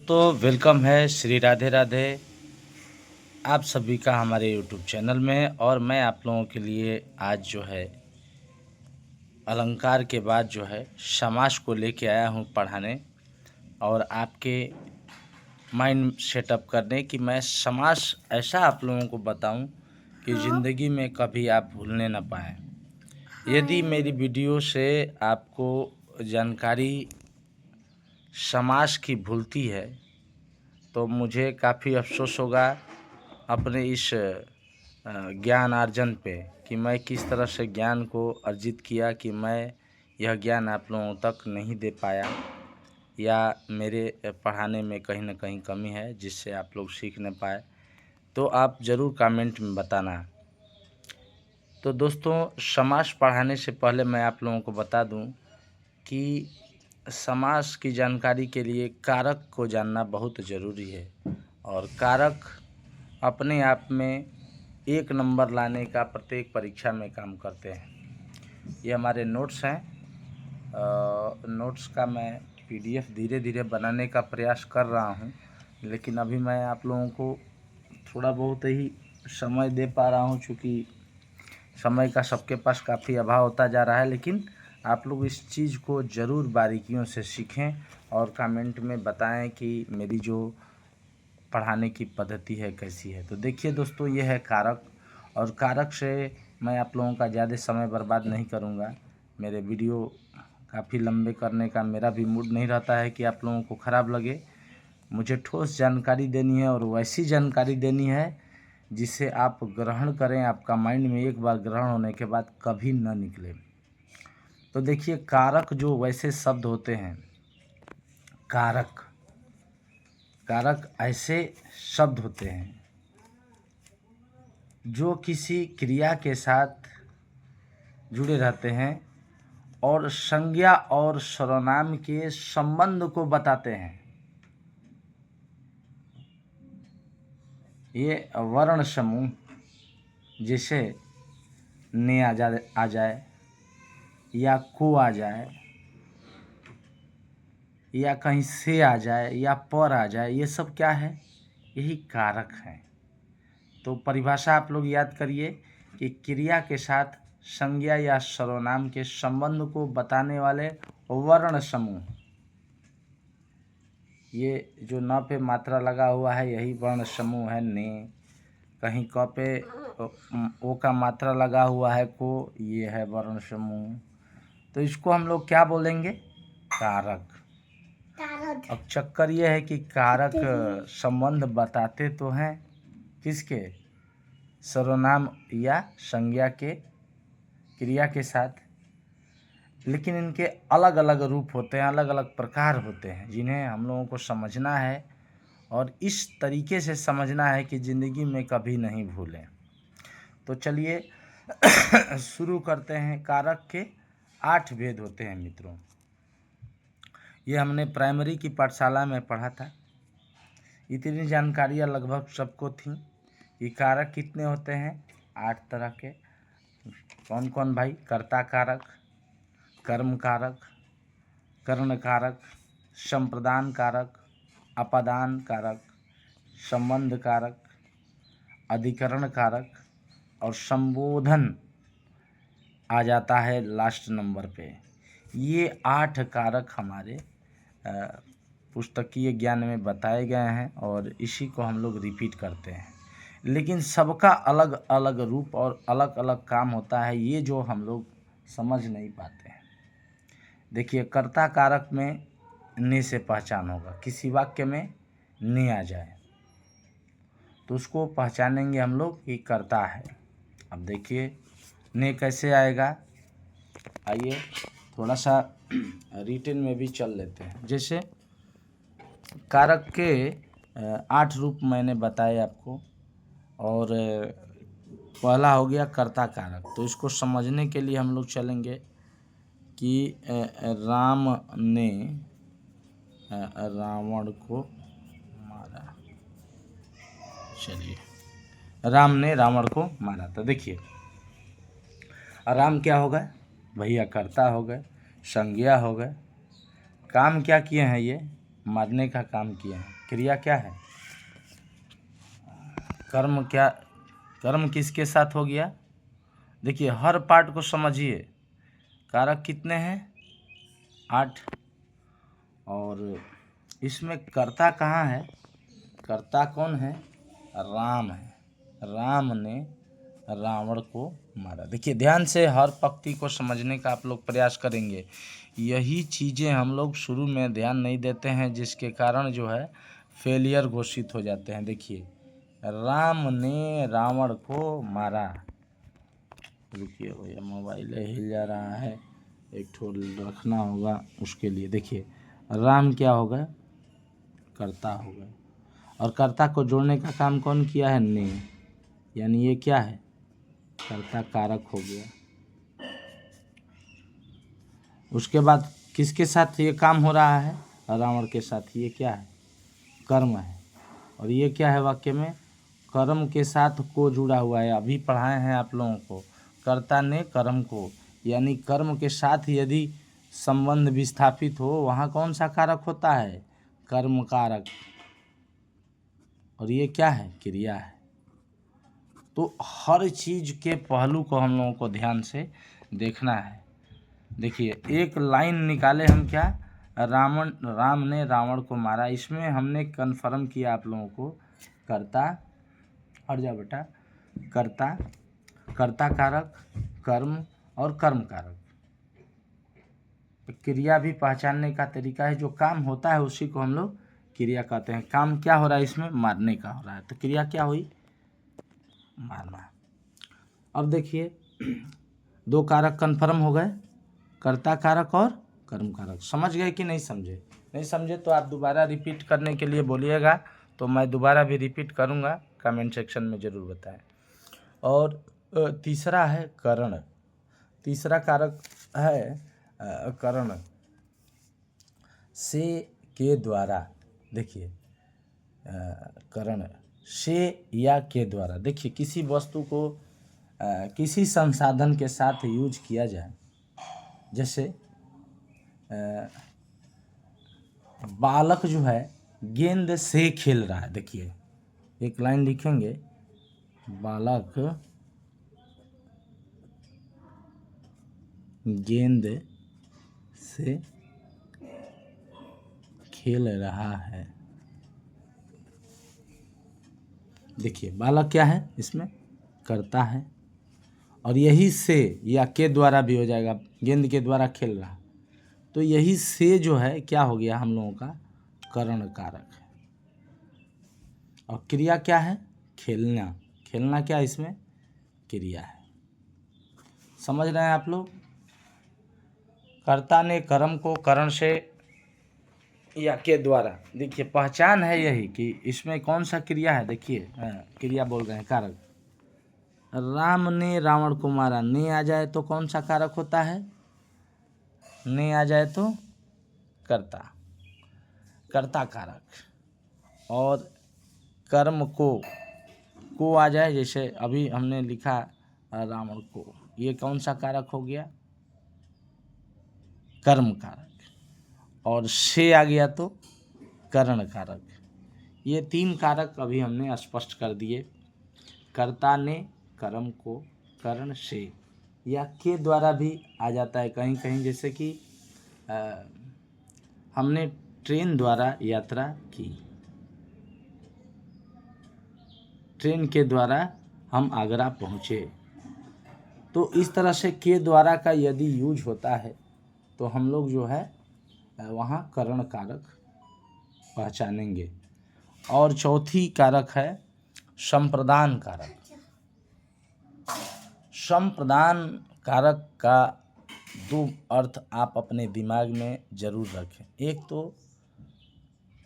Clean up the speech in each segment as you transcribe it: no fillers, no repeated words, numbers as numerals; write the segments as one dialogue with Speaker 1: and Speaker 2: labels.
Speaker 1: तो वेलकम है श्री राधे राधे आप सभी का हमारे यूट्यूब चैनल में। और मैं आप लोगों के लिए आज जो है अलंकार के बाद जो है समास को लेके आया हूँ पढ़ाने और आपके माइंड सेटअप करने कि मैं समास ऐसा आप लोगों को बताऊं कि ज़िंदगी में कभी आप भूलने ना पाएँ। यदि मेरी वीडियो से आपको जानकारी समास की भूलती है तो मुझे काफ़ी अफ़सोस होगा अपने इस ज्ञान अर्जन पे कि मैं किस तरह से ज्ञान को अर्जित किया कि मैं यह ज्ञान आप लोगों तक नहीं दे पाया या मेरे पढ़ाने में कहीं ना कहीं कमी है जिससे आप लोग सीख न पाए। तो आप ज़रूर कमेंट में बताना। तो दोस्तों, समास पढ़ाने से पहले मैं आप लोगों को बता दूं कि समास की जानकारी के लिए कारक को जानना बहुत ज़रूरी है और कारक अपने आप में एक नंबर लाने का प्रत्येक परीक्षा में काम करते हैं। ये हमारे नोट्स हैं। नोट्स का मैं पीडीएफ धीरे धीरे बनाने का प्रयास कर रहा हूँ, लेकिन अभी मैं आप लोगों को थोड़ा बहुत ही समय दे पा रहा हूँ, चूँकि समय का सबके पास काफ़ी अभाव होता जा रहा है। लेकिन आप लोग इस चीज़ को ज़रूर बारीकियों से सीखें और कमेंट में बताएं कि मेरी जो पढ़ाने की पद्धति है कैसी है। तो देखिए दोस्तों, ये है कारक और कारक से मैं आप लोगों का ज़्यादा समय बर्बाद नहीं करूँगा। मेरे वीडियो काफ़ी लंबे करने का मेरा भी मूड नहीं रहता है कि आप लोगों को ख़राब लगे। मुझे ठोस जानकारी देनी है और वैसी जानकारी देनी है जिसे आप ग्रहण करें, आपका माइंड में एक बार ग्रहण होने के बाद कभी न निकले। तो देखिए, कारक जो वैसे शब्द होते हैं, कारक कारक ऐसे शब्द होते हैं जो किसी क्रिया के साथ जुड़े रहते हैं और संज्ञा और सर्वनाम के संबंध को बताते हैं। ये वर्ण समूह जैसे ने आ जाए या को आ जाए या कहीं से आ जाए या पर आ जाए, ये सब क्या है? यही कारक हैं। तो परिभाषा आप लोग याद करिए कि क्रिया के साथ संज्ञा या सर्वनाम के संबंध को बताने वाले वर्ण समूह, ये जो न पे मात्रा लगा हुआ है यही वर्ण समूह है ने। कहीं क पे ओ का मात्रा लगा हुआ है को, ये है वर्ण समूह। तो इसको हम लोग क्या बोलेंगे? कारक। अब चक्कर ये है कि कारक संबंध बताते तो हैं किसके? सर्वनाम या संज्ञा के क्रिया के साथ, लेकिन इनके अलग अलग रूप होते हैं, अलग अलग प्रकार होते हैं जिन्हें हम लोगों को समझना है और इस तरीके से समझना है कि ज़िंदगी में कभी नहीं भूलें। तो चलिए शुरू करते हैं। कारक के 8 भेद होते हैं मित्रों। ये हमने प्राइमरी की पाठशाला में पढ़ा था। इतनी जानकारियाँ लगभग सबको थी कि कारक कितने होते हैं? 8 तरह के। कौन कौन भाई? कर्ता कारक, कर्म कारक, कर्ण कारक, संप्रदान कारक, अपादान कारक, संबंध कारक, अधिकरण कारक और संबोधन आ जाता है लास्ट नंबर पे। ये 8 कारक हमारे पुस्तकीय ज्ञान में बताए गए हैं और इसी को हम लोग रिपीट करते हैं, लेकिन सबका अलग अलग रूप और अलग अलग काम होता है, ये जो हम लोग समझ नहीं पाते हैं। देखिए, कर्ता कारक में ने से पहचान होगा। किसी वाक्य में ने आ जाए तो उसको पहचानेंगे हम लोग कि कर्ता है। अब देखिए ने कैसे आएगा, आइए थोड़ा सा रिटेन में भी चल लेते हैं। जैसे कारक के 8 रूप मैंने बताए आपको, और पहला हो गया कर्ता कारक। तो इसको समझने के लिए हम लोग चलेंगे कि राम ने रावण को मारा। चलिए, राम ने रावण को मारा। तो देखिए, राम क्या हो गए भैया? कर्ता हो गए, संज्ञा हो गए। काम क्या किए हैं ये? मारने का काम किए हैं। क्रिया क्या है? कर्म क्या, कर्म किसके साथ हो गया? देखिए हर पार्ट को समझिए। कारक कितने हैं? 8। और इसमें कर्ता कहाँ है? कर्ता कौन है? राम है। राम ने रावण को मारा। देखिए ध्यान से हर पंक्ति को समझने का आप लोग प्रयास करेंगे। यही चीज़ें हम लोग शुरू में ध्यान नहीं देते हैं, जिसके कारण जो है फेलियर घोषित हो जाते हैं। देखिए राम ने रावण को मारा। रुकिए भैया, मोबाइल हिल जा रहा है, एक ठो रखना होगा उसके लिए। देखिए राम क्या हो गए? कर्ता हो गए। और कर्ता को जोड़ने का काम कौन किया है? ने। यानी ये क्या है? कर्ता कारक हो गया। उसके बाद किसके साथ ये काम हो रहा है? रावण के साथ। ये क्या है? कर्म है। और ये क्या है वाक्य में? कर्म के साथ को जुड़ा हुआ है। अभी पढ़ाए हैं आप लोगों को, कर्ता ने कर्म को, यानी कर्म के साथ यदि संबंध विस्थापित हो वहाँ कौन सा कारक होता है? कर्म कारक। और ये क्या है? क्रिया है। तो हर चीज़ के पहलू को हम लोगों को ध्यान से देखना है। देखिए एक लाइन निकाले हम क्या? राम ने रावण को मारा। इसमें हमने कन्फर्म किया आप लोगों को कर्ता, हट जा बेटा, कर्ता, कर्ता कारक, कर्म और कर्म कारक। क्रिया भी पहचानने का तरीका है। जो काम होता है उसी को हम लोग क्रिया कहते हैं। काम क्या हो रहा है इसमें? मारने का हो रहा है। तो क्रिया क्या हुई? मारना। अब देखिए 2 कारक कन्फर्म हो गए, कर्ता कारक और कर्म कारक। समझ गए कि नहीं समझे? नहीं समझे तो आप दोबारा रिपीट करने के लिए बोलिएगा, तो मैं दोबारा भी रिपीट करूँगा, कमेंट सेक्शन में ज़रूर बताएं। और तीसरा है करण। तीसरा कारक है करण। से के द्वारा। देखिए करण से या के द्वारा। देखिए किसी वस्तु को किसी संसाधन के साथ यूज किया जाए, जैसे बालक जो है गेंद से खेल रहा है। देखिए एक लाइन लिखेंगे, बालक गेंद से खेल रहा है। देखिए बालक क्या है इसमें? कर्ता है। और यही से या के द्वारा भी हो जाएगा, गेंद के द्वारा खेल रहा। तो यही से जो है क्या हो गया हम लोगों का? करण कारक है। और क्रिया क्या है? खेलना। खेलना क्या इसमें? क्रिया है। समझ रहे हैं आप लोग? कर्ता ने कर्म को करण से या के द्वारा। देखिए पहचान है यही कि इसमें कौन सा क्रिया है। देखिए क्रिया बोल रहे हैं, कारक। राम ने रावण को मारा। ने आ जाए तो कौन सा कारक होता है? ने आ जाए तो कर्ता, कर्ता कारक। और कर्म को आ जाए, जैसे अभी हमने लिखा रावण को, ये कौन सा कारक हो गया? कर्म कारक। और से आ गया तो करण कारक। ये 3 कारक अभी हमने स्पष्ट कर दिए। कर्ता ने कर्म को करण से या के द्वारा भी आ जाता है कहीं कहीं, जैसे कि हमने ट्रेन द्वारा यात्रा की, ट्रेन के द्वारा हम आगरा पहुँचे। तो इस तरह से के द्वारा का यदि यूज होता है तो हम लोग जो है वहाँ करण कारक पहचानेंगे। और चौथी कारक है संप्रदान कारक। संप्रदान कारक का 2 अर्थ आप अपने दिमाग में जरूर रखें। एक तो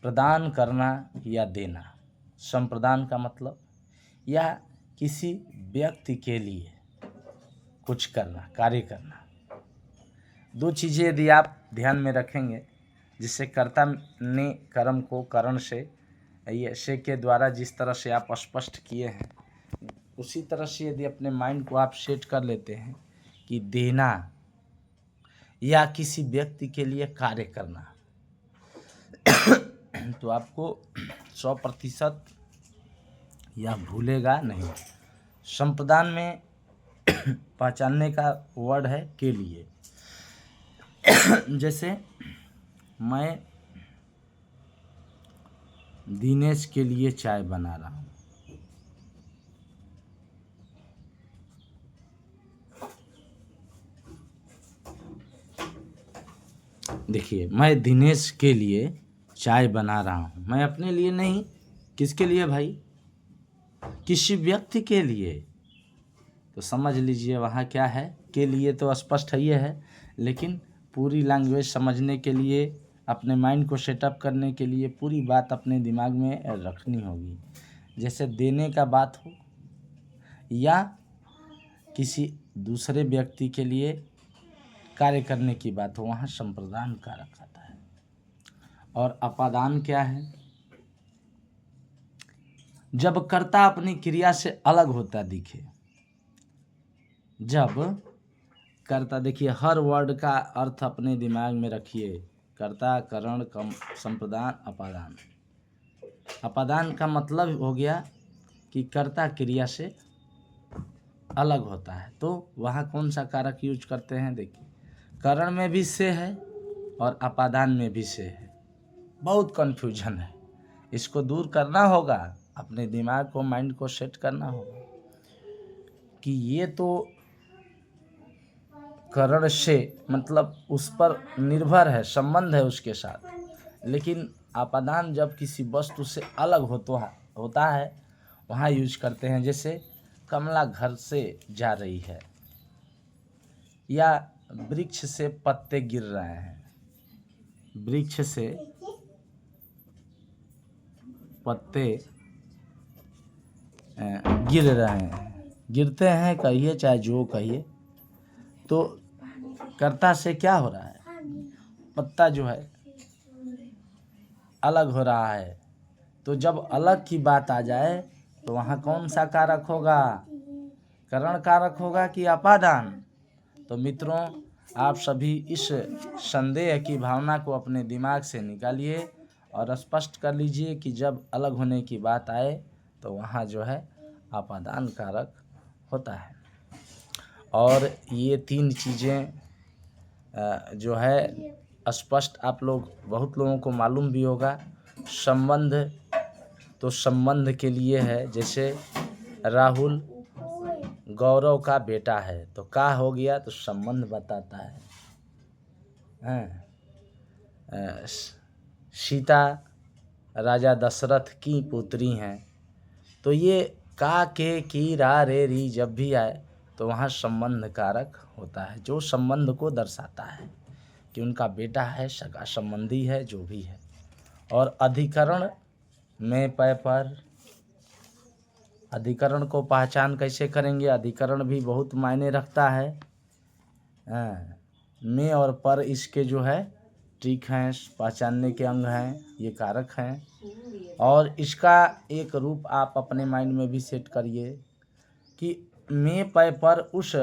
Speaker 1: प्रदान करना या देना। संप्रदान का मतलब या किसी व्यक्ति के लिए कुछ करना, कार्य करना। 2 चीज़ें यदि आप ध्यान में रखेंगे, जिससे कर्ता ने कर्म को करण से ये से के द्वारा जिस तरह से आप स्पष्ट किए हैं, उसी तरह से यदि अपने माइंड को आप सेट कर लेते हैं कि देना या किसी व्यक्ति के लिए कार्य करना, तो आपको 100% यह भूलेगा नहीं। संप्रदान में पहचानने का वर्ड है के लिए। जैसे मैं दिनेश के लिए चाय बना रहा हूँ। देखिए, मैं दिनेश के लिए चाय बना रहा हूँ। मैं अपने लिए नहीं, किसके लिए भाई? किसी व्यक्ति के लिए। तो समझ लीजिए वहाँ क्या है, के लिए तो स्पष्ट है, ये है, लेकिन पूरी लैंग्वेज समझने के लिए, अपने माइंड को सेटअप करने के लिए पूरी बात अपने दिमाग में रखनी होगी। जैसे देने का बात हो या किसी दूसरे व्यक्ति के लिए कार्य करने की बात हो, वहाँ संप्रदान कारक आता है। और अपादान क्या है? जब कर्ता अपनी क्रिया से अलग होता दिखे। जब कर्ता, देखिए हर वर्ड का अर्थ अपने दिमाग में रखिए। कर्ता, करण, कम, संप्रदान, अपादान। अपादान का मतलब हो गया कि कर्ता क्रिया से अलग होता है। तो वहाँ कौन सा कारक यूज करते हैं? देखिए, करण में भी से है और अपादान में भी से है। बहुत कन्फ्यूजन है, इसको दूर करना होगा। अपने दिमाग को, माइंड को सेट करना होगा कि ये तो करण से मतलब उस पर निर्भर है, संबंध है उसके साथ, लेकिन अपादान जब किसी वस्तु से अलग होता है वहाँ यूज करते हैं। जैसे कमला घर से जा रही है या वृक्ष से पत्ते गिर रहे हैं। वृक्ष से पत्ते गिर रहे हैं, गिरते हैं कहिए चाहे जो कहिए, तो कर्ता से क्या हो रहा है? पत्ता जो है अलग हो रहा है। तो जब अलग की बात आ जाए तो वहाँ कौन सा कारक होगा? करण कारक होगा कि अपादान? तो मित्रों, आप सभी इस संदेह की भावना को अपने दिमाग से निकालिए और स्पष्ट कर लीजिए कि जब अलग होने की बात आए तो वहाँ जो है अपादान कारक होता है। और ये 3 चीज़ें जो है स्पष्ट आप लोग, बहुत लोगों को मालूम भी होगा। संबंध, तो संबंध के लिए है। जैसे राहुल गौरव का बेटा है, तो का हो गया? तो संबंध बताता है। सीता राजा दशरथ की पुत्री हैं, तो ये का, के, की, रा, रे, री जब भी आए तो वहाँ संबंध कारक होता है, जो संबंध को दर्शाता है कि उनका बेटा है, सगा संबंधी है, जो भी है। और अधिकरण में पै पर, अधिकरण को पहचान कैसे करेंगे? अधिकरण भी बहुत मायने रखता है। में और पर इसके जो है ट्रिक हैं, पहचानने के अंग हैं, ये कारक हैं। और इसका एक रूप आप अपने माइंड में भी सेट करिए कि में पै पर उस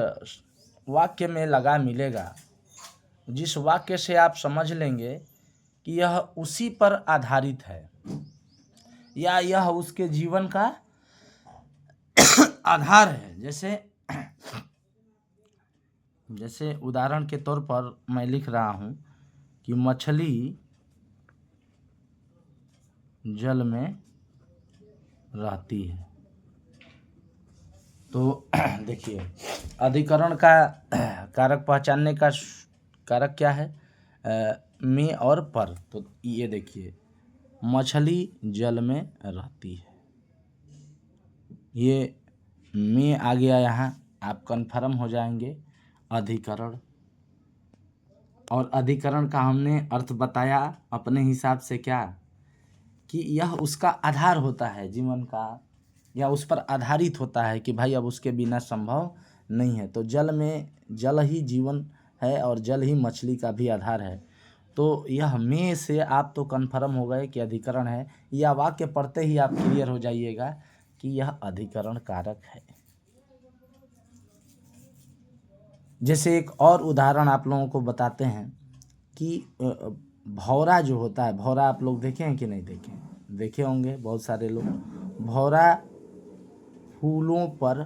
Speaker 1: वाक्य में लगा मिलेगा जिस वाक्य से आप समझ लेंगे कि यह उसी पर आधारित है या यह उसके जीवन का आधार है। जैसे उदाहरण के तौर पर मैं लिख रहा हूँ कि मछली जल में रहती है। तो देखिए, अधिकरण का कारक पहचानने का कारक क्या है? में और पर। तो ये देखिए, मछली जल में रहती है, ये में आ गया यहाँ, आप कन्फर्म हो जाएंगे अधिकरण। और अधिकरण का हमने अर्थ बताया अपने हिसाब से, क्या कि यह उसका आधार होता है जीवन का, या उस पर आधारित होता है कि भाई अब उसके बिना संभव नहीं है। तो जल में, जल ही जीवन है और जल ही मछली का भी आधार है। तो यह में से आप तो कन्फर्म हो गए कि अधिकरण है, या वाक्य पढ़ते ही आप क्लियर हो जाइएगा कि यह अधिकरण कारक है। जैसे एक और उदाहरण आप लोगों को बताते हैं कि भौरा जो होता है, भौरा आप लोग देखे हैं कि नहीं देखे? देखे होंगे बहुत सारे लोग। भौरा फूलों पर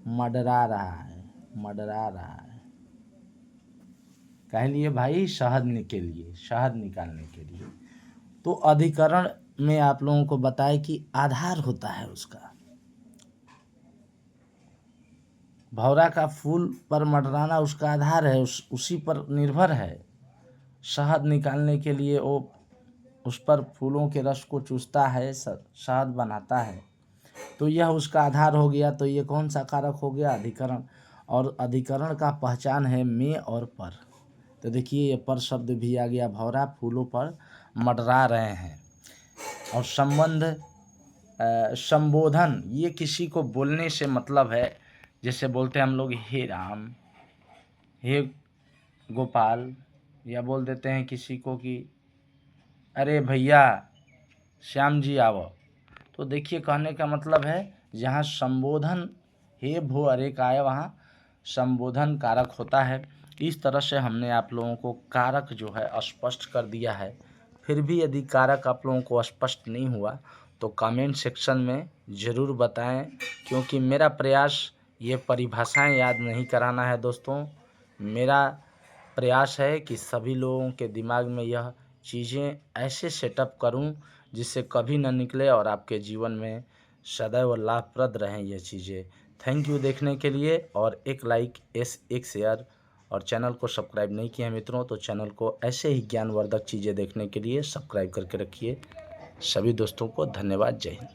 Speaker 1: मंडरा रहा है, मंडरा रहा है। कह लिए भाई शहद के लिए, शहद निकालने के लिए। तो अधिकरण में आप लोगों को बताए कि आधार होता है उसका। भौरा का फूल पर मंडराना उसका आधार है, उसी पर निर्भर है। शहद निकालने के लिए वो उस पर फूलों के रस को चूसता है, शहद बनाता है। तो यह उसका आधार हो गया। तो ये कौन सा कारक हो गया? अधिकरण। और अधिकरण का पहचान है में और पर। तो देखिए ये पर शब्द भी आ गया। भौरा फूलों पर मंडरा रहे हैं। और संबंध, संबोधन, ये किसी को बोलने से मतलब है। जैसे बोलते हैं हम लोग हे राम, हे गोपाल, या बोल देते हैं किसी को कि अरे भैया श्याम जी आओ। तो देखिए कहने का मतलब है जहाँ संबोधन हे भो अरे का है वहाँ संबोधन कारक होता है। इस तरह से हमने आप लोगों को कारक जो है स्पष्ट कर दिया है। फिर भी यदि कारक आप लोगों को स्पष्ट नहीं हुआ तो कमेंट सेक्शन में ज़रूर बताएं, क्योंकि मेरा प्रयास ये परिभाषाएं याद नहीं कराना है दोस्तों। मेरा प्रयास है कि सभी लोगों के दिमाग में यह चीज़ें ऐसे सेटअप करूं जिससे कभी न निकले और आपके जीवन में सदैव लाभप्रद रहें ये चीज़ें। थैंक यू देखने के लिए, और एक लाइक, एक शेयर, और चैनल को सब्सक्राइब नहीं किए हैं मित्रों तो चैनल को ऐसे ही ज्ञानवर्धक चीज़ें देखने के लिए सब्सक्राइब करके रखिए। सभी दोस्तों को धन्यवाद। जय हिंद।